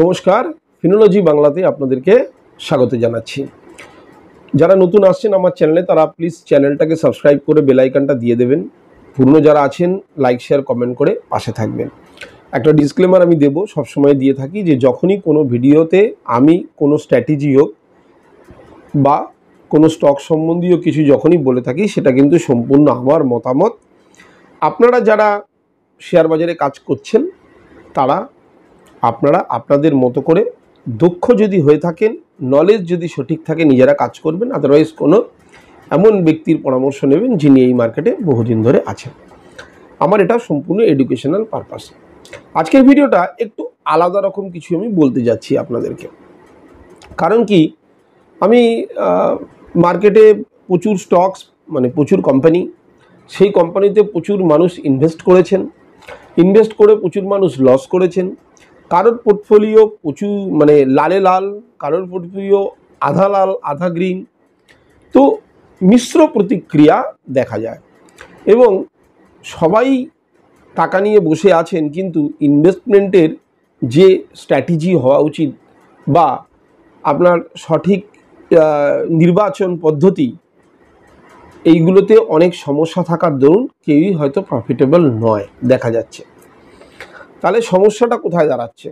নমস্কার, ফিনোলজি বাংলাতে আপনাদেরকে স্বাগত জানাচ্ছি। যারা নতুন আসছেন আমার চ্যানেলে তারা প্লিজ চ্যানেলটাকে সাবস্ক্রাইব করে বেল আইকনটা দিয়ে দেবেন। পুরনো যারা আছেন লাইক শেয়ার কমেন্ট করে পাশে থাকবেন। একটা ডিসক্লেমার আমি দেব, সবসময় দিয়ে থাকি, যে যখনই কোনো ভিডিওতে আমি কোনো স্ট্র্যাটেজি হোক বা কোনো স্টক সম্বন্ধীয় কিছু যখনই বলে থাকি সেটা কিন্তু সম্পূর্ণ আমার মতামত। আপনারা যারা শেয়ার বাজারে কাজ করছেন তারা আপনারা আপনাদের মতো করে দক্ষ যদি হয়ে থাকেন, নলেজ যদি সঠিক থাকে, নিজেরা কাজ করবেন। আদারওয়াইজ কোনো এমন ব্যক্তির পরামর্শ নেবেন যিনি এই মার্কেটে বহুদিন ধরে আছেন। আমার এটা সম্পূর্ণ এডুকেশনাল পারপাস। আজকের ভিডিওটা একটু আলাদা রকম কিছু আমি বলতে যাচ্ছি আপনাদেরকে। কারণ কি, আমি মার্কেটে প্রচুর স্টকস মানে প্রচুর কোম্পানি, সেই কোম্পানিতে প্রচুর মানুষ ইনভেস্ট করেছেন, ইনভেস্ট করে প্রচুর মানুষ লস করেছেন। কারোর পোর্টফোলিও প্রচুর মানে লালে লাল, কারোর পোর্টফোলিও আধা লাল আধা গ্রিন, তো মিশ্র প্রতিক্রিয়া দেখা যায়। এবং সবাই টাকা নিয়ে বসে আছেন, কিন্তু ইনভেস্টমেন্টের যে স্ট্র্যাটেজি হওয়া উচিত বা আপনার সঠিক নির্বাচন পদ্ধতি, এইগুলোতে অনেক সমস্যা থাকার দরুন কেউই হয়তো প্রফিটেবল নয় দেখা যাচ্ছে। তাহলে সমস্যাটা কোথায় দাঁড়াচ্ছে?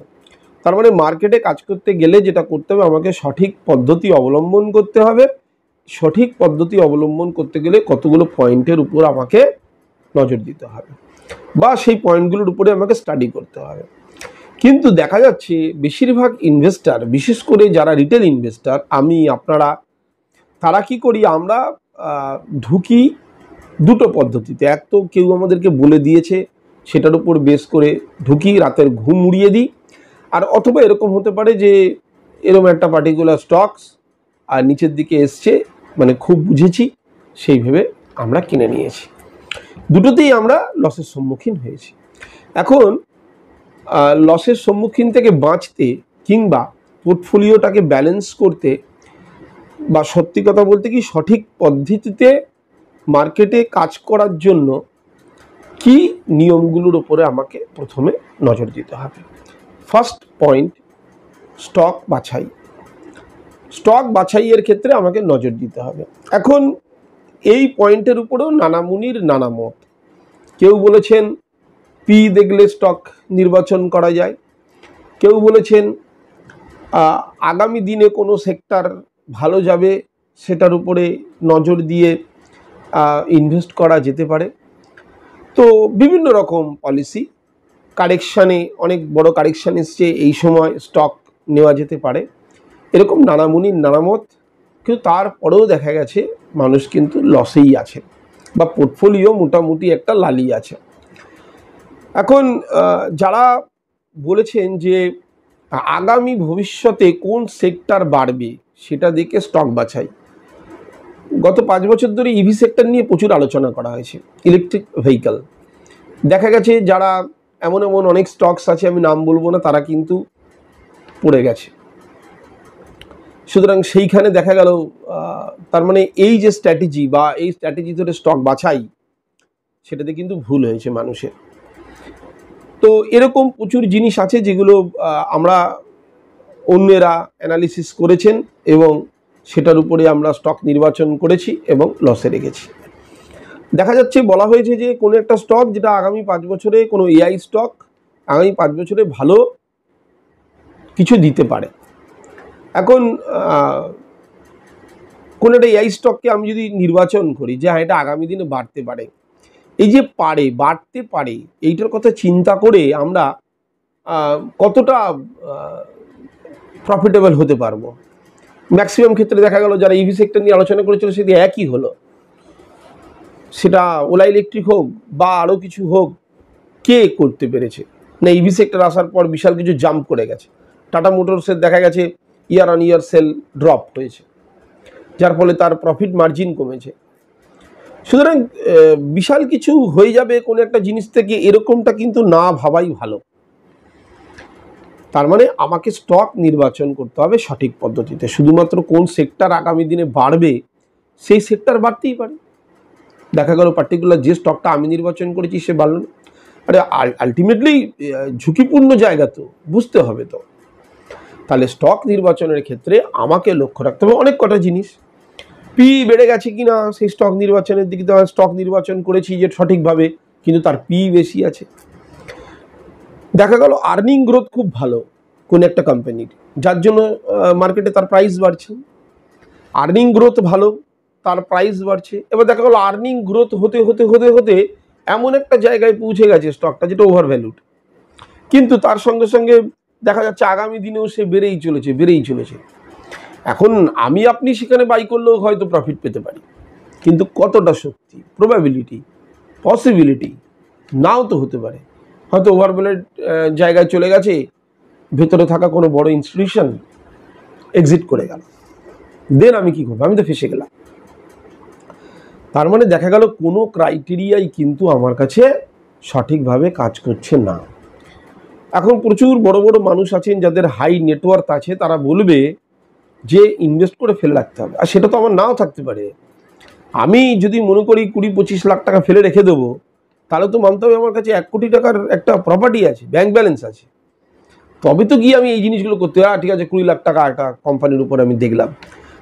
তার মানে মার্কেটে কাজ করতে গেলে যেটা করতে হবে, আমাকে সঠিক পদ্ধতি অবলম্বন করতে হবে। সঠিক পদ্ধতি অবলম্বন করতে গেলে কতগুলো পয়েন্টের উপর আমাকে নজর দিতে হবে বা সেই পয়েন্টগুলোর উপরে আমাকে স্টাডি করতে হবে। কিন্তু দেখা যাচ্ছে বেশিরভাগ ইনভেস্টার, বিশেষ করে যারা রিটেল ইনভেস্টার, আমি আপনারা, তারা কি করি, আমরা ঢুকি দুটো পদ্ধতিতে। এক তো কেউ আমাদেরকে বলে দিয়েছে সেটার উপর বেস করে ঢুকি, রাতের ঘুম উড়িয়ে দিই। আর অথবা এরকম হতে পারে যে এরকম একটা পার্টিকুলার স্টকস আর নিচের দিকে এসছে, মানে খুব বুঝেছি সেই ভেবে আমরা কিনে নিয়েছি। দুটোতেই আমরা লসের সম্মুখীন হয়েছি। এখন লসের সম্মুখীন থেকে বাঁচতে কিংবা পোর্টফোলিওটাকে ব্যালেন্স করতে বা সত্যি কথা বলতে কি সঠিক পদ্ধতিতে মার্কেটে কাজ করার জন্য কি নিয়মগুলোর উপরে আমাকে প্রথমে নজর দিতে হবে। ফার্স্ট পয়েন্ট, স্টক বাছাই। স্টক বাছাইয়ের ক্ষেত্রে আমাকে নজর দিতে হবে। এখন এই পয়েন্টের উপরেও নানা মুনির নানা মত। কেউ বলেছেন পি দেখলে স্টক নির্বাচন করা যায়, কেউ বলেছেন আগামী দিনে কোনো সেক্টর ভালো যাবে সেটার উপরে নজর দিয়ে ইনভেস্ট করা যেতে পারে। তো বিভিন্ন রকম পলিসি, কারেকশানে অনেক বড় কারেকশান এসছে, এই সময় স্টক নেওয়া যেতে পারে, এরকম নানামুনির নানামত। কিন্তু তারপরেও দেখা গেছে মানুষ কিন্তু লসেই আছে বা পোর্টফোলিও মোটামুটি একটা লালি আছে। এখন যারা বলেছেন যে আগামী ভবিষ্যতে কোন সেক্টর বাড়বে সেটা দেখে স্টক বাছাই, গত 5 বছর ধরে ইভি সেক্টর নিয়ে প্রচুর আলোচনা করা হয়েছে। ইলেকট্রিক ভেহিক্যাল, দেখা গেছে যারা এমন এমন অনেক স্টকস আছে, আমি নাম বলবো না, তারা কিন্তু পড়ে গেছে। সুতরাং সেইখানে দেখা গেল তার মানে এই যে স্ট্র্যাটেজি বা এই স্ট্র্যাটেজি ধরে স্টক বাছাই, সেটাতে কিন্তু ভুল হয়েছে মানুষের। তো এরকম প্রচুর জিনিস আছে যেগুলো আমরা অন্যেরা অ্যানালিসিস করেছেন এবং সেটার উপরে আমরা স্টক নির্বাচন করেছি এবং লসে রেখেছি। দেখা যাচ্ছে বলা হয়েছে যে কোনো একটা স্টক যেটা আগামী 5 বছরে, কোনো এআই স্টক আগামী 5 বছরে ভালো কিছু দিতে পারে। এখন কোনো একটা এআই স্টককে আমি যদি নির্বাচন করি যে হ্যাঁ এটা আগামী দিনে বাড়তে পারে, এই যে পারে বাড়তে পারে এইটার কথা চিন্তা করে আমরা কতটা প্রফিটেবল হতে পারবো। ম্যাক্সিমাম ক্ষেত্রে দেখা গেল যারা ইভি সেক্টর নিয়ে আলোচনা করেছিল সেটি একই হলো, সেটা ওলা ইলেকট্রিক হোক বা আরও কিছু হোক, কে করতে পেরেছে না। ইভি সেক্টর আসার পর বিশাল কিছু জাম্প করে গেছে। টাটা মোটরসের দেখা গেছে year on year sale drop হয়েছে, যার ফলে তার প্রফিট মার্জিন কমেছে। সুতরাং বিশাল কিছু হয়ে যাবে কোনো একটা জিনিস থেকে, এরকমটা কিন্তু না ভাবাই ভালো। তার মানে আমাকে স্টক নির্বাচন করতে হবে সঠিক পদ্ধতিতে। শুধুমাত্র কোন সেক্টর আগামী দিনে বাড়বে সেই সেক্টর বাড়তেই পারে। দেখা গেল পার্টিকুলার যে স্টকটা আমি নির্বাচন করেছি সে বাড়ল না। আরে আলটিমেটলি ঝুঁকিপূর্ণ জায়গা, তো বুঝতে হবে। তো তাহলে স্টক নির্বাচনের ক্ষেত্রে আমাকে লক্ষ্য রাখতে হবে অনেক কটা জিনিস। পি বেড়ে গেছে কিনা সেই স্টক নির্বাচনের দিকে, তো স্টক নির্বাচন করেছি যে সঠিকভাবে, কিন্তু তার পি বেশি আছে। দেখা গেল আর্নিং গ্রোথ খুব ভালো কোন একটা কোম্পানির, যার জন্য মার্কেটে তার প্রাইস বাড়ছে। আর্নিং গ্রোথ ভালো, তার প্রাইস বাড়ছে। এবার দেখা গেল আর্নিং গ্রোথ হতে হতে হতে হতে এমন একটা জায়গায় পৌঁছে গেছে স্টকটা যেটা ওভার ভ্যালুড, কিন্তু তার সঙ্গে সঙ্গে দেখা যাচ্ছে আগামী দিনেও সে বেড়েই চলেছে। এখন আমি আপনি সেখানে বাই করলেও হয়তো প্রফিট পেতে পারি, কিন্তু কতটা সত্যি, প্রবাবিলিটি, পসিবিলিটি নাও তো হতে পারে। হয়তো ওভারভ্যালুড জায়গায় চলে গেছে, ভেতরে থাকা কোনো বড় ইনস্টিটিউশন এক্সিট করে গেল, দেন আমি কি করবো? আমি তো ফেসে গেলাম। তার মানে দেখা গেল কোনো ক্রাইটেরিয়াই কিন্তু আমার কাছে সঠিকভাবে কাজ করছে না। এখন প্রচুর বড় বড় মানুষ আছেন যাদের হাই নেটওয়ার্থ আছে, তারা বলবে যে ইনভেস্ট করে ফেলে রাখতে হবে, আর সেটা তো আমার নাও থাকতে পারে। আমি যদি মনে করি 20-25 লাখ টাকা ফেলে রেখে দেবো, তাহলে তো মানতে হবে আমার কাছে 1 কোটি টাকার একটা প্রপার্টি আছে, ব্যাংক ব্যালেন্স আছে, তবে তো গিয়ে আমি এই জিনিসগুলো করতে হবে। ঠিক আছে, 20 লাখ টাকা একটা কোম্পানির উপরে আমি দেখলাম,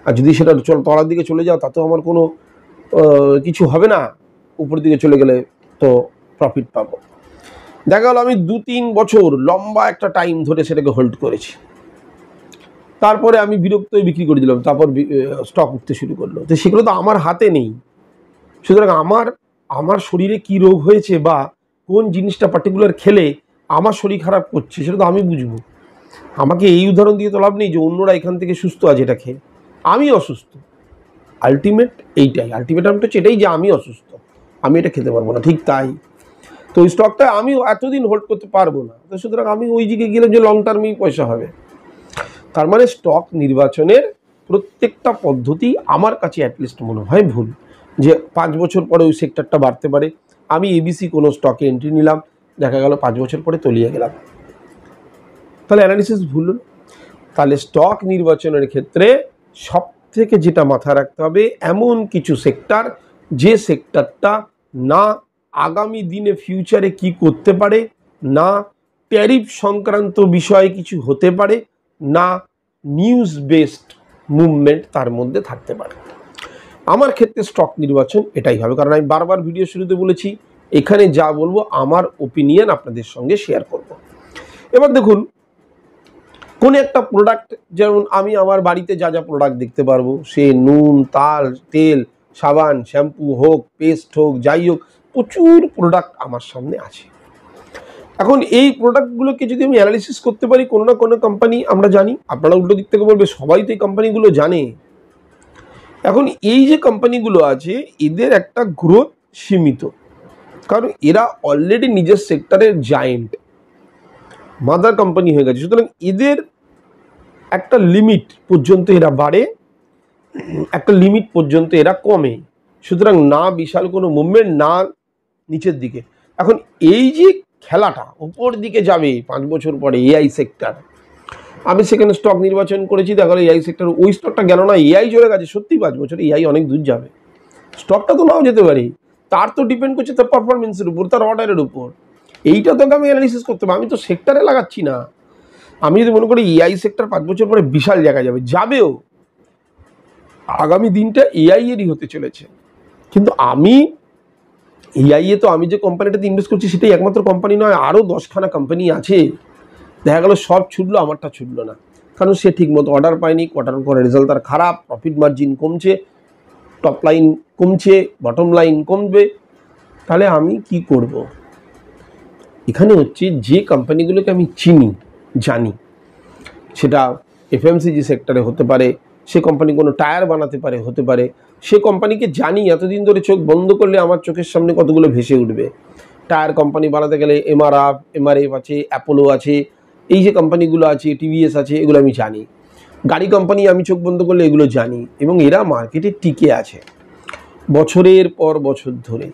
আর যদি সেটা তলার দিকে চলে যাও তাতেও আমার কোনো কিছু হবে না, উপরের দিকে চলে গেলে তো প্রফিট পাবো। দেখা গেল আমি 2-3 বছর লম্বা একটা টাইম ধরে সেটাকে হোল্ড করেছি, তারপরে আমি বিরক্ত হয়ে বিক্রি করে দিলাম, তারপর স্টক উঠতে শুরু করলো। তো সেগুলো তো আমার হাতে নেই। সুতরাং আমার শরীরে কি রোগ হয়েছে বা কোন জিনিসটা পার্টিকুলার খেলে আমার শরীর খারাপ করছে সেটা তো আমি বুঝবো। আমাকে এই উদাহরণ দিয়ে তো লাভ নেই যে অন্যরা এখান থেকে সুস্থ আছে এটা খেয়ে, আমি অসুস্থ। আলটিমেটামটা হচ্ছে এটাই যে আমি অসুস্থ, আমি এটা খেতে পারবো না। ঠিক তাই, তো ওই স্টকটা আমি এতদিন হোল্ড করতে পারবো না, তো সুতরাং আমি ওই দিকে গেলে যে লং টার্মেই পয়সা হবে। তার মানে স্টক নির্বাচনের প্রত্যেকটা পদ্ধতি আমার কাছে অ্যাটলিস্ট মনে হয় ভুল। যে 5 বছর পরে ওই সেক্টরটা বাড়তে পারে, আমি এবিসি কোনো স্টকে এন্ট্রি নিলাম, দেখা গেল 5 বছর পরে তলিয়ে গেলাম, তাহলে অ্যানালিসিস ভুল। তাহলে স্টক নির্বাচনের ক্ষেত্রে সব থেকে যেটা মাথায় রাখতে হবে, এমন কিছু সেক্টর যে সেক্টরটা না আগামী দিনে ফিউচারে কি করতে পারে, না ট্যারিফ সংক্রান্ত বিষয়ে কিছু হতে পারে, না নিউজ বেসড মুভমেন্ট তার মধ্যে থাকতে পারে। আমার ক্ষেত্রে স্টক নির্বাচন এটাই হবে, কারণ আমি বারবার ভিডিও শুরুতে বলেছি এখানে যা বলবো আমার ওপিনিয়ন আপনাদের সঙ্গে শেয়ার করব। এবার দেখুন, কোন একটা প্রোডাক্ট, যেমন আমি আমার বাড়িতে যা যা প্রোডাক্ট দেখতে পারবো, সে নুন, তেল, সাবান, শ্যাম্পু হোক, পেস্ট হোক, যাই হোক, প্রচুর প্রোডাক্ট আমার সামনে আছে। এখন এই প্রোডাক্টগুলোকে যদি আমি অ্যানালিসিস করতে পারি, কোনো না কোনো কোম্পানি আমরা জানি, আপনারা উল্টো দিক থেকে বলবে সবাই তো এই কোম্পানিগুলো জানে। এখন এই যে কোম্পানিগুলো আছে এদের একটা গ্রোথ সীমিত, কারণ এরা অলরেডি নিজের সেক্টরের জায়েন্ট, মাদার কোম্পানি হয়ে গেছে। সুতরাং এদের একটা লিমিট পর্যন্ত এরা বাড়ে, একটা লিমিট পর্যন্ত এরা কমে। সুতরাং না বিশাল কোনো মুভমেন্ট, না নিচের দিকে। এখন এই যে খেলাটা উপর দিকে যাবে 5 বছর পরে এআই সেক্টর, আমি সেখানে স্টক নির্বাচন করেছি, দেখা গেলো এআই সেক্টর, ওই স্টকটা গেল না, এআই চলে গেছে। সত্যি 5 বছর এআই অনেক দূর যাবে, স্টকটা তো নাও যেতে পারি, তার তো ডিপেন্ড করছে তার পারফরমেন্সের উপর, তার অর্ডারের উপর। এইটা তোকে আমি অ্যানালিসিস করতে হবে, আমি তো সেক্টরে লাগাচ্ছি না। আমি যদি মনে করি এআই সেক্টর 5 বছর পরে বিশাল জায়গায় যাবেও, আগামী দিনটা এআই এরই হতে চলেছে। কিন্তু আমি এআইয়ে তো আমি যে কোম্পানিটাতে ইনভেস্ট করছি সেটাই একমাত্র কোম্পানি নয়, আরও 10খানা কোম্পানি আছে। দেখা গেল সব ছুটলো, আমারটা ছুটলো না, কারণ সে ঠিকমতো অর্ডার পায়নি, কোয়ার্টার পরে রেজাল্ট তার খারাপ, প্রফিট মার্জিন কমছে, টপ লাইন কমছে, বটম লাইন কমবে। তাহলে আমি কি করব? এখানে হচ্ছে যে কোম্পানিগুলোকে আমি চিনি, জানি, সেটা এফএমসিজি সেক্টরে হতে পারে, সে কোম্পানি কোনো টায়ার বানাতে পারে, হতে পারে, সে কোম্পানিকে জানি, এতদিন ধরে চোখ বন্ধ করলে আমার চোখের সামনে কতগুলো ভেসে উঠবে। টায়ার কোম্পানি বানাতে গেলে এমআরএফ আছে, অ্যাপোলো আছে, এই যে কোম্পানিগুলো আছে, টিভিএস আছে, এগুলো আমি জানি। গাড়ি কোম্পানি আমি চোখ বন্ধ করলে এগুলো জানি, এবং এরা মার্কেটে টিকে আছে বছরের পর বছর ধরে।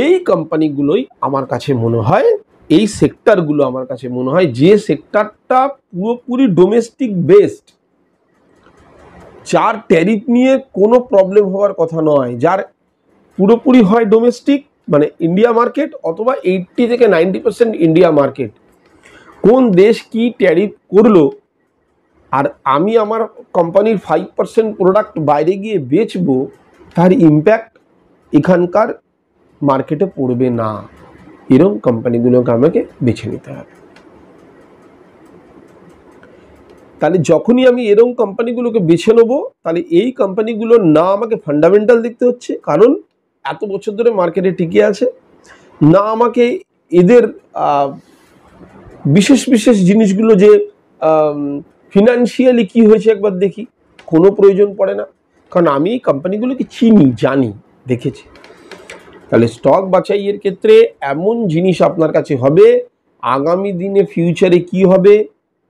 এই কোম্পানিগুলোই আমার কাছে মনে হয়, এই সেক্টরগুলো আমার কাছে মনে হয় যে সেক্টরটা পুরোপুরি ডোমেস্টিক বেসড, যার ট্যারিফ নিয়ে কোনো প্রবলেম হওয়ার কথা নয়, যার পুরোপুরি হয় ডোমেস্টিক মানে ইন্ডিয়া মার্কেট, অথবা 80 থেকে 90% ইন্ডিয়া মার্কেট, কোন দেশ কি ট্যারিফ করলো, আর আমি আমার কোম্পানির 5% প্রোডাক্ট বাইরে গিয়ে বেচবো, তার ইম্প্যাক্ট এখানকার মার্কেটে পড়বে না, এরকম কোম্পানিগুলোকে আমাকে বেছে নিতে হবে। তাহলে যখনই আমি এরকম কোম্পানিগুলোকে বেছে নেবো, তাহলে এই কোম্পানিগুলোর না আমাকে ফান্ডামেন্টাল দেখতে হচ্ছে, কারণ এত বছর ধরে মার্কেটে টিকে আছে, না আমাকে এদের বিশেষ বিশেষ জিনিসগুলো যে ফিনান্সিয়ালি কি হয়েছে একবার দেখি, কোনো প্রয়োজন পড়ে না, কারণ আমি এই কোম্পানিগুলোকে চিনি, জানি, দেখেছি। তাহলে স্টক বাছাইয়ের ক্ষেত্রে এমন জিনিস আপনার কাছে হবে, আগামী দিনে ফিউচারে কি হবে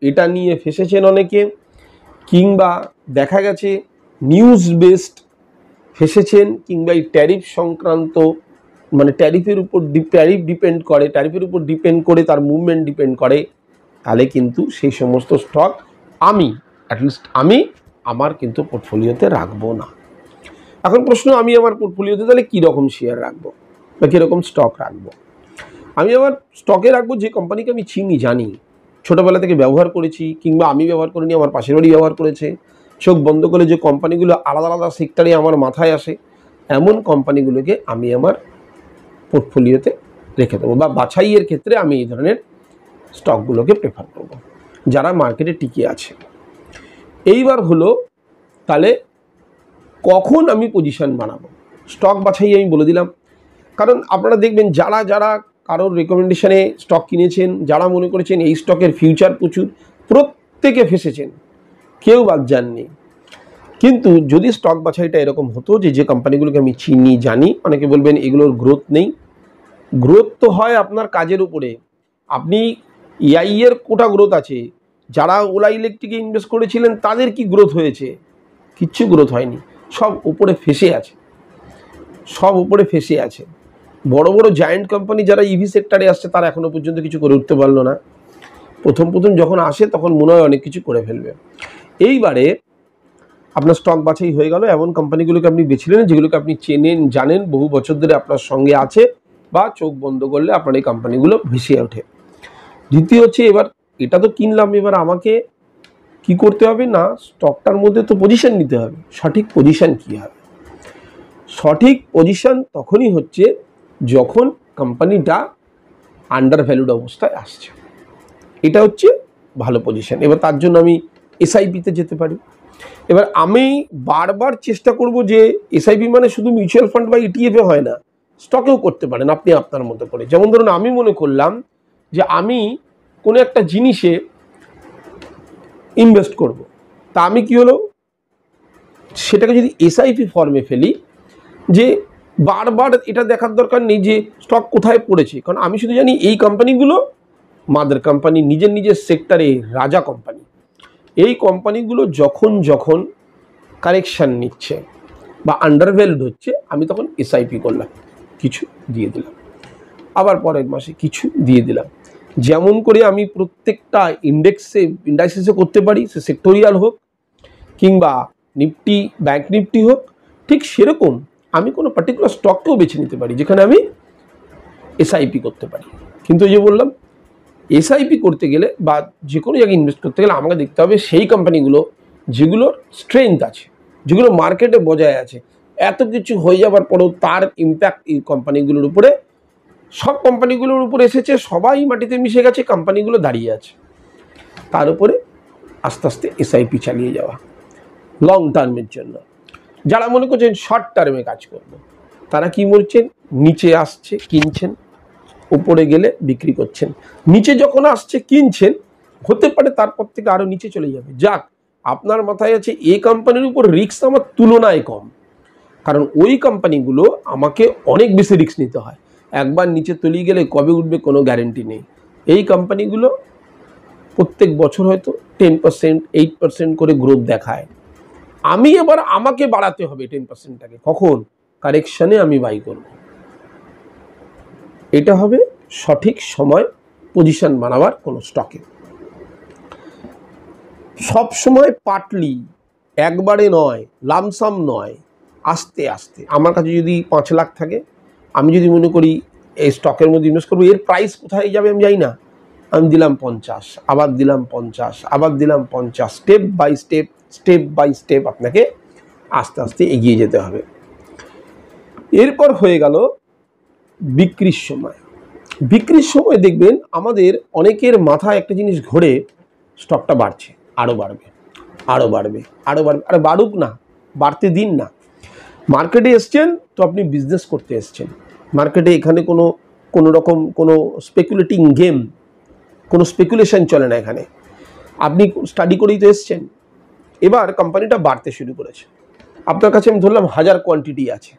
এটা নিয়ে ফেসেছেন অনেকে, কিংবা দেখা গেছে নিউজ বেসড ফেসেছেন, কিংবা এই ট্যারিফ সংক্রান্ত, মানে ট্যারিফের উপর ডিপেন্ড করে, ট্যারিফের উপর ডিপেন্ড করে তার মুভমেন্ট ডিপেন্ড করে, তাহলে কিন্তু সেই সমস্ত স্টক আমি অ্যাটলিস্ট আমি আমার কিন্তু পোর্টফোলিওতে রাখবো না। এখন প্রশ্ন, আমি আমার পোর্টফোলিওতে তাহলে কীরকম শেয়ার রাখবো বা কীরকম স্টক রাখবো? আমি আমার স্টকে রাখবো যে কোম্পানিকে আমি চিনি, জানি, ছোটোবেলা থেকে ব্যবহার করেছি, কিংবা আমি ব্যবহার করিনি, আমার পাশের বাড়ি ব্যবহার করেছে, চোখ বন্ধ করে যে কোম্পানিগুলো আলাদা আলাদা সেক্টরে আমার মাথায় আসে, এমন কোম্পানিগুলোকে আমি আমার পোর্টফোলিওতে রেখে দেবো, বা বাছাইয়ের ক্ষেত্রে আমি এই ধরনের স্টকগুলোকে প্রেফার করব যারা মার্কেটে টিকে আছে। এইবার হলো তাহলে কখন আমি পজিশন বানাবো, স্টক বাছাই আমি বলে দিলাম। কারণ আপনারা দেখবেন যারা যারা কারোর রেকমেন্ডেশনে স্টক কিনেছেন, যারা মনে করেছেন এই স্টকের ফিউচার প্রচুর, প্রত্যেকে ফেসেছেন, কেউ বাদ যাননি। কিন্তু যদি স্টক বাছাইটা এরকম হতো যে কোম্পানিগুলোকে আমি চিনি, জানি, অনেকে বলবেন এগুলোর গ্রোথ নেই, গ্রোথ তো হয় আপনার কাজের উপরে। আপনি EI এর কোটা গ্রোথ আছে, যারা ওলা ইলেকট্রিকে ইনভেস্ট করেছিলেন তাদের কি গ্রোথ হয়েছে? কিচ্ছু গ্রোথ হয়নি, সব উপরে ফেসে আছে, সব উপরে ফেসে আছে। বড় বড় জায়েন্ট কোম্পানি যারা ইভি সেক্টরে আসছে তারা এখনো পর্যন্ত কিছু করে উঠতে পারলো না। প্রথম যখন আসে তখন মনে হয় অনেক কিছু করে ফেলবে। এইবারে আপনার স্টক বাছাই হয়ে গেল, এমন কোম্পানিগুলোকে আপনি বেছে নিলেন যেগুলোকে আপনি চেনেন, জানেন, বহু বছর ধরে আপনার সঙ্গে আছে, বা চোখ বন্ধ করলে আপনার এই কোম্পানিগুলো ভেসে ওঠে। দ্বিতীয় হচ্ছে, এবার এটা তো কিনলাম, এবার আমাকে কি করতে হবে না, স্টকটার মধ্যে তো পজিশন নিতে হবে। সঠিক পজিশন কি হবে? সঠিক পজিশন তখনই হচ্ছে যখন কোম্পানিটা আন্ডার ভ্যালুড অবস্থায় আসছে, এটা হচ্ছে ভালো পজিশন। এবার তার জন্য আমি SIPতে যেতে পারি। এবার আমি বারবার চেষ্টা করব যে SIP মানে শুধু মিউচুয়াল ফান্ড বা ETF হয় না, স্টকেও করতে পারেন আপনি আপনার মতো করে। যেমন ধরুন আমি মনে করলাম যে আমি কোনো একটা জিনিসে ইনভেস্ট করব, তা আমি কি হলো সেটাকে যদি SIP ফর্মে ফেলি, যে বারবার এটা দেখার দরকার নেই যে স্টক কোথায় পড়েছে, কারণ আমি শুধু জানি এই কোম্পানিগুলো মাদার কোম্পানি, নিজের নিজের সেক্টরে রাজা কোম্পানি। এই কোম্পানিগুলো যখন যখন কারেকশান নিচ্ছে বা আন্ডারভ্যালুড হচ্ছে, আমি তখন SIP করলাম, কিছু দিয়ে দিলাম, আবার পরের মাসে কিছু দিয়ে দিলাম। যেমন করে আমি প্রত্যেকটা ইন্ডাইসেসে করতে পারি, সে সেক্টোরিয়াল হোক কিংবা নিফটি, ব্যাংক নিফটি হোক, ঠিক সেরকম আমি কোনো পার্টিকুলার স্টককেও বেছে নিতে পারি যেখানে আমি SIP করতে পারি। কিন্তু এই যে বললাম, SIP করতে গেলে বা যে কোনো জায়গায় ইনভেস্ট করতে গেলে আমাকে দেখতে হবে সেই কোম্পানিগুলো যেগুলোর স্ট্রেংথ আছে, যেগুলো মার্কেটে বজায় আছে। এত কিছু হয়ে যাবার পরেও তার ইম্প্যাক্ট এই কোম্পানিগুলোর উপরে, সব কোম্পানিগুলোর উপরে এসেছে, সবাই মাটিতে মিশে গেছে, কোম্পানিগুলো দাঁড়িয়ে আছে, তার উপরে আস্তে আস্তে SIP চালিয়ে যাওয়া লং টার্মের জন্য। যারা মনে করছেন শর্ট টার্মে কাজ করবে, তারা কি বলছেন, নিচে আসছে কিনছেন, উপরে গেলে বিক্রি করছেন। নিচে যখন আসছে কিনছেন, হতে পারে তারপর থেকে আরও নিচে চলে যাবে, যাক আপনার মাথায় আছে এই কোম্পানির উপর রিস্ক আমার তুলনায় কম, কারণ ওই কোম্পানিগুলো আমাকে অনেক বেশি রিস্ক নিতে হয়, একবার নিচে তলিয়ে গেলে কবে উঠবে কোনো গ্যারেন্টি নেই। এই কোম্পানিগুলো প্রত্যেক বছর হয়তো 10%, 8% করে গ্রোথ দেখায়। আমি এবার আমাকে বাড়াতে হবে 10%টাকে, কখন? কারেকশানে আমি বাই করব। এটা হবে সঠিক সময় পজিশন বানাবার কোনো স্টকে। সব সময় পার্টলি, একবারে নয়, লামসাম নয়, আস্তে আস্তে। আমার কাছে যদি 5 লাখ থাকে, আমি যদি মনে করি এই স্টকের মধ্যে ইনভেস্ট করবো, এর প্রাইস কোথায় যাবে আমি জানি না, আমি দিলাম 50, আবার দিলাম 50, আবার দিলাম 50, স্টেপ বাই স্টেপ আপনাকে আস্তে আস্তে এগিয়ে যেতে হবে। এরপর হয়ে গেল বিক্রির সময়। বিক্রির সময় দেখবেন আমাদের অনেকের মাথায় একটা জিনিস ঘোরে, স্টকটা বাড়ছে, আরও বাড়বে, আরও বাড়বে, আরও বাড়বে। আরে বাড়ুক না, বাড়তে দিন না। মার্কেটে এসছেন তো আপনি বিজনেস করতে এসছেন। মার্কেটে এখানে কোনো রকম কোনো স্পেকুলেটিং গেম, কোনো স্পেকুলেশন চলে না এখানে। আপনি স্টাডি করেই তো এসছেন। এবার কোম্পানিটা বাড়তে শুরু করেছে, আপনার কাছে আমি ধরলাম 1000 কোয়ান্টিটি আছে,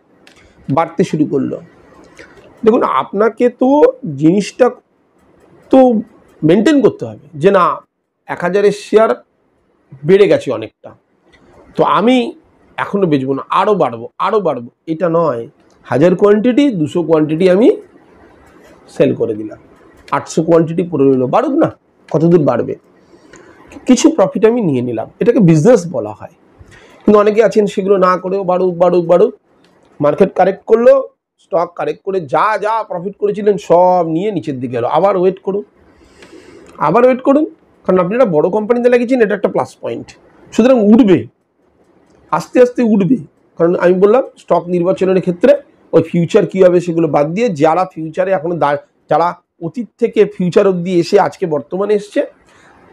বাড়তে শুরু করলো। দেখুন, আপনাকে তো জিনিসটা তো মেনটেন করতে হবে যে না 1000-এর শেয়ার বেড়ে গেছে অনেকটা, তো আমি এখনও বেচবো না, আরও বাড়বো, আরও বাড়বো, এটা নয়। 1000 কোয়ান্টিটি, 200 কোয়ান্টিটি আমি সেল করে দিলাম, 800 কোয়ান্টিটি পড়ে রইল, বাড়ুক না, কতদূর বাড়বে, কিছু প্রফিট আমি নিয়ে নিলাম, এটাকে বিজনেস বলা হয়। কিন্তু অনেকে আছেন সেগুলো না করেও বাড়ুক বাড়ুক বাড়ুক, মার্কেট কারেক্ট করলো, স্টক কারেক্ট করে যা যা প্রফিট করেছিলেন সব নিয়ে নিচের দিকে এলো, আবার ওয়েট করুন, আবার ওয়েট করুন, কারণ আপনি একটা বড় কোম্পানিতে লাগিয়েছেন, এটা একটা প্লাস পয়েন্ট, সুতরাং উঠবে, আস্তে আস্তে উঠবে। কারণ আমি বললাম স্টক নির্বাচনের ক্ষেত্রে ওই ফিউচার কী হবে সেগুলো বাদ দিয়ে যারা ফিউচারে এখনো যারা অতীত থেকে ফিউচার অবধি এসে আজকে বর্তমানে এসছে,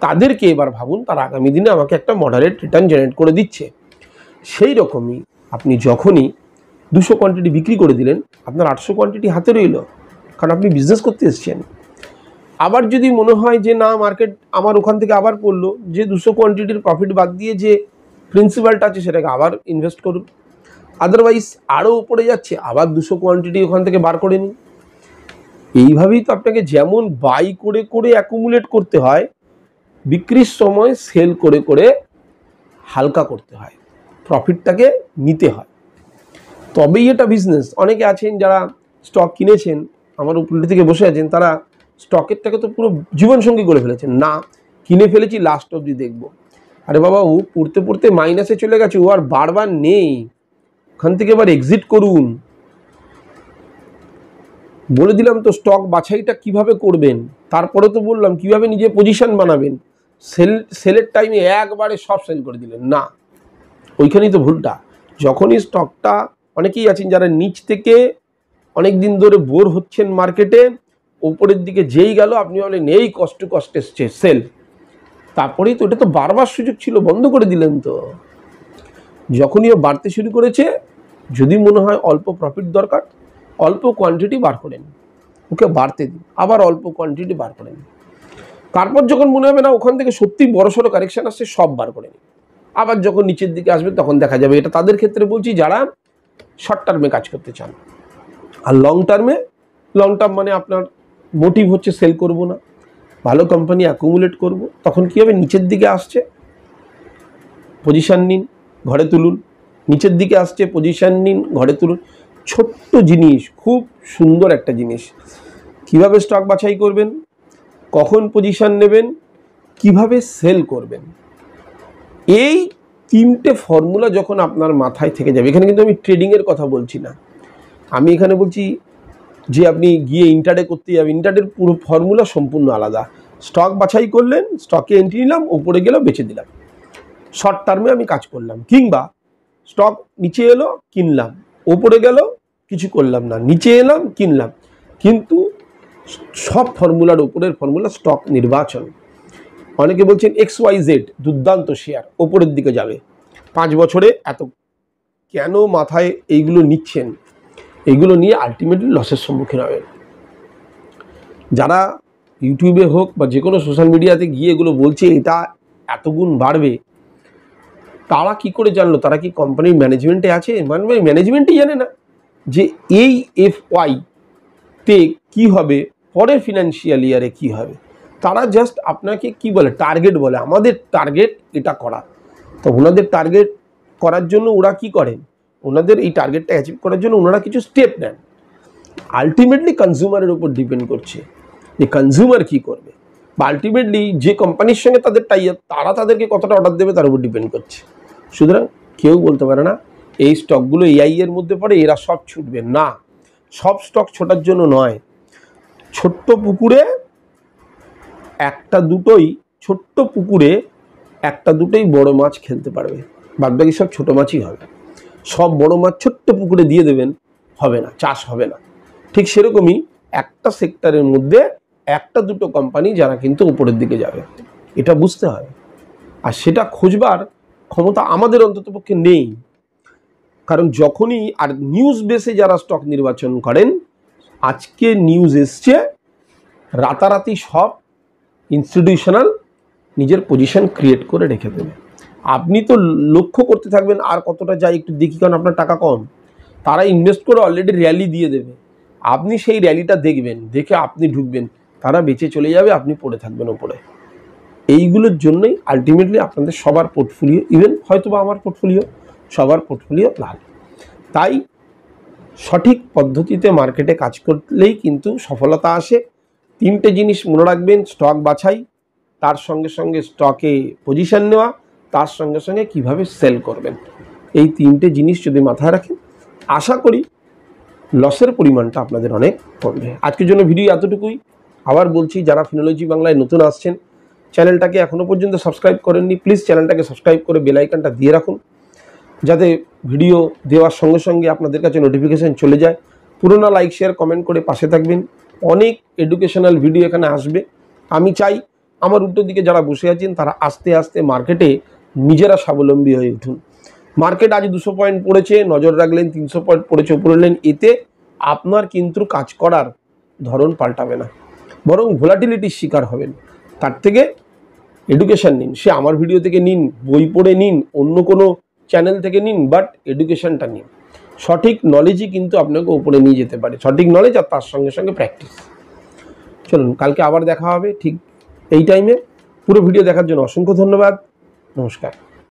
তাদেরকে এবার ভাবুন তারা আগামী দিনে আমাকে একটা মডারেট রিটার্ন জেনারেট করে দিচ্ছে। সেই রকমই আপনি যখনই 200 কোয়ান্টিটি বিক্রি করে দিলেন, আপনার 800 কোয়ান্টিটি হাতে রইল, কারণ আপনি বিজনেস করতে এসছেন। আবার যদি মনে হয় যে না মার্কেট আমার ওখান থেকে আবার পড়লো, যে 200 কোয়ান্টিটির প্রফিট বাদ দিয়ে যে প্রিন্সিপালটা আছে সেটাকে আবার ইনভেস্ট করুন। আদারওয়াইজ আরও উপরে যাচ্ছে, আবার 200 কোয়ান্টিটি ওখান থেকে বার করে নিন। এইভাবেই তো আপনাকে যেমন বাই করে করে অ্যাকুমুলেট করতে হয়, বিক্রির সময় সেল করে করে হালকা করতে হয়, প্রফিটটাকে নিতে হয়, তবেই এটা বিজনেস। অনেকে আছেন যারা স্টক কিনেছেন, আমার উপরে থেকে বসে আছেন, তারা স্টকেরটাকে তো পুরো জীবনসঙ্গী করে ফেলেছেন। না, কিনে ফেলেছি লাস্ট অবধি দেখবো। আরে বাবা, ও পড়তে পড়তে মাইনাসে চলে গেছে, ও আর বারবার নেই, ওখান থেকে এবার এক্সিট করুন। বলে দিলাম তো স্টক বাছাইটা কিভাবে করবেন, তারপরে তো বললাম কিভাবে নিজে পজিশন বানাবেন। সেলের টাইমে একবারে সব সেল করে দিলেন না, ওইখানেই তো ভুলটা। যখনই স্টকটা, অনেকেই আছেন যারা নিচ থেকে অনেক দিন ধরে বোর হচ্ছেন মার্কেটে, উপরের দিকে যেই গেল আপনি বলেন এই কষ্ট এসছে সেল, তারপরেই তো, এটা তো বারবার সুযোগ ছিল, বন্ধ করে দিলেন তো। যখনই ও বাড়তে শুরু করেছে, যদি মনে হয় অল্প প্রফিট দরকার, অল্প কোয়ান্টিটি বার করেন, ওকে বাড়তে দিন, আবার অল্প কোয়ান্টিটি বার করেন। তারপর যখন মনে হবে না ওখান থেকে সত্যি বড়সড় কারেকশন আসছে, সব বার করে নিন। আবার যখন নিচের দিকে আসবে তখন দেখা যাবে। এটা তাদের ক্ষেত্রে বলছি যারা শর্ট টার্মে কাজ করতে চান। আর লং টার্ম মানে আপনার মোটিভ হচ্ছে সেল করব না, ভালো কোম্পানি অ্যাকুমুলেট করব, তখন কী হবে, নিচের দিকে আসছে পজিশান নিন, ঘরে তুলুন, নিচের দিকে আসছে পজিশান নিন, ঘরে তুলুন। ছোট্ট জিনিস, খুব সুন্দর একটা জিনিস। কিভাবে স্টক বাছাই করবেন, কখন পজিশান নেবেন, কিভাবে সেল করবেন, এই 3টে ফর্মুলা যখন আপনার মাথায় থেকে যাবে, এখানে কিন্তু আমি ট্রেডিংয়ের কথা বলছি না, আমি এখানে বলছি যে আপনি গিয়ে ইন্টারডে করতে যাবেন, ইন্টারডের পুরো ফর্মুলা সম্পূর্ণ আলাদা। স্টক বাছাই করলেন, স্টকে এন্ট্রি নিলাম, উপরে গেল বেচে দিলাম, শর্ট টার্মে আমি কাজ করলাম। কিংবা স্টক নিচে এলো, কিনলাম, ওপরে গেল, কিছু করলাম না, নিচে এলাম, কিনলাম। কিন্তু সব ফর্মুলার উপরের ফর্মুলা স্টক নির্বাচন। অনেকে বলছেন XYZ দুর্দান্ত শেয়ার, ওপরের দিকে যাবে 5 বছরে এত, কেন মাথায় এইগুলো নিচ্ছেন? এইগুলো নিয়ে আলটিমেটলি লসের সম্মুখীন হবেন। যারা ইউটিউবে হোক বা যে কোনো সোশ্যাল মিডিয়াতে গিয়ে এগুলো বলছে এটা এত গুণ বাড়বে, তারা কি করে জানলো? তারা কি কোম্পানির ম্যানেজমেন্টে আছে? মানে ম্যানেজমেন্টই জানে না যে এই FY তে কী হবে, পরের ফিনান্সিয়াল ইয়ারে কী হবে। তারা জাস্ট আপনাকে কি বলে, টার্গেট বলে, আমাদের টার্গেট এটা করা। তো ওনাদের টার্গেট করার জন্য ওরা কি করেন, ওনাদের এই টার্গেটটা অ্যাচিভ করার জন্য ওনারা কিছু স্টেপ নেন। আলটিমেটলি কনজিউমারের উপর ডিপেন্ড করছে যে কনজিউমার কী করবে, বা আলটিমেটলি যে কোম্পানির সঙ্গে তাদের টাই আপ, তারা তাদেরকে কতটা অর্ডার দেবে তার উপর ডিপেন্ড করছে। সুতরাং কেউ বলতে পারে না এই স্টকগুলো AI এর মধ্যে পড়ে, এরা সব ছুটবে না। সব স্টক ছোটার জন্য নয়, ছোট্ট পুকুরে একটা দুটোই ছোট্ট পুকুরে একটা দুটোই বড় মাছ খেলতে পারবে, বাদবাকি সব ছোট মাছই হবে। সব বড় মাছ ছোট্ট পুকুরে দিয়ে দেবেন, হবে না, চাষ হবে না। ঠিক সেরকমই একটা সেক্টরের মধ্যে একটা দুটো কোম্পানি যারা কিন্তু উপরের দিকে যাবে, এটা বুঝতে হবে। আর সেটা খোঁজবার ক্ষমতা আমাদের অন্ততপক্ষে নেই, কারণ যখনই আর নিউজ বেসে যারা স্টক নির্বাচন করেন, আজকে নিউজ এসছে রাতারাতি সব ইনস্টিটিউশনাল নিজের পজিশন ক্রিয়েট করে রেখে দেবে। আপনি তো লক্ষ্য করতে থাকবেন আর কতটা যায় একটু দেখি, কারণ আপনার টাকা কম। তারা ইনভেস্ট করে অলরেডি র্যালি দিয়ে দেবে, আপনি সেই র্যালিটা দেখবেন, দেখে আপনি ঢুকবেন, তারা বেঁচে চলে যাবে, আপনি পড়ে থাকবেন ওপরে। এইগুলোর জন্যই আলটিমেটলি আপনাদের সবার পোর্টফোলিও, ইভেন হয়তো বা আমার পোর্টফোলিও, সবার পোর্টফোলিও লাল। তাই সঠিক পদ্ধতিতে মার্কেটে কাজ করলেই কিন্তু সফলতা আসে। তিনটে জিনিস মনে রাখবেন: স্টক বাছাই, তার সঙ্গে সঙ্গে স্টকে পজিশন নেওয়া, তার সঙ্গে সঙ্গে কীভাবে সেল করবেন। এই তিনটে জিনিস যদি মাথায় রাখেন, আশা করি লসের পরিমাণটা আপনাদের অনেক কমবে। আজকের জন্য ভিডিও এতটুকুই। আবার বলছি, যারা ফিনোলজি বাংলায় নতুন আসছেন, চ্যানেলটাকে এখনও পর্যন্ত সাবস্ক্রাইব করেননি, প্লিজ চ্যানেলটাকে সাবস্ক্রাইব করে বেল আইকনটা দিয়ে রাখুন, যাতে ভিডিও দেওয়ার সঙ্গে সঙ্গে আপনাদের কাছে নোটিফিকেশান চলে যায়। পুরোনো লাইক শেয়ার কমেন্ট করে পাশে থাকবেন। অনেক এডুকেশনাল ভিডিও এখানে আসবে। আমি চাই আমার উল্টো দিকে যারা বসে আছেন তারা আস্তে আস্তে মার্কেটে নিজেরা স্বাবলম্বী হয়ে উঠুন। মার্কেট আজ 200 পয়েন্ট পড়েছে, নজর রাখলেন, 300 পয়েন্ট পড়েছে, উপরে এলেন, এতে আপনার কিন্তু কাজ করার ধরন পাল্টাবে না, বরং ভোলাটিলিটির শিকার হবেন। তার থেকে এডুকেশান নিন, সে আমার ভিডিও থেকে নিন, বই পড়ে নিন, অন্য কোনো চ্যানেল থেকে নিন, বাট এডুকেশানটা নিন। সঠিক নলেজই কিন্তু আপনাকে উপরে নিয়ে যেতে পারে, সঠিক নলেজ আর তার সঙ্গে সঙ্গে প্র্যাকটিস। চলুন, কালকে আবার দেখা হবে ঠিক এই টাইমে। পুরো ভিডিও দেখার জন্য অসংখ্য ধন্যবাদ। নমস্কার।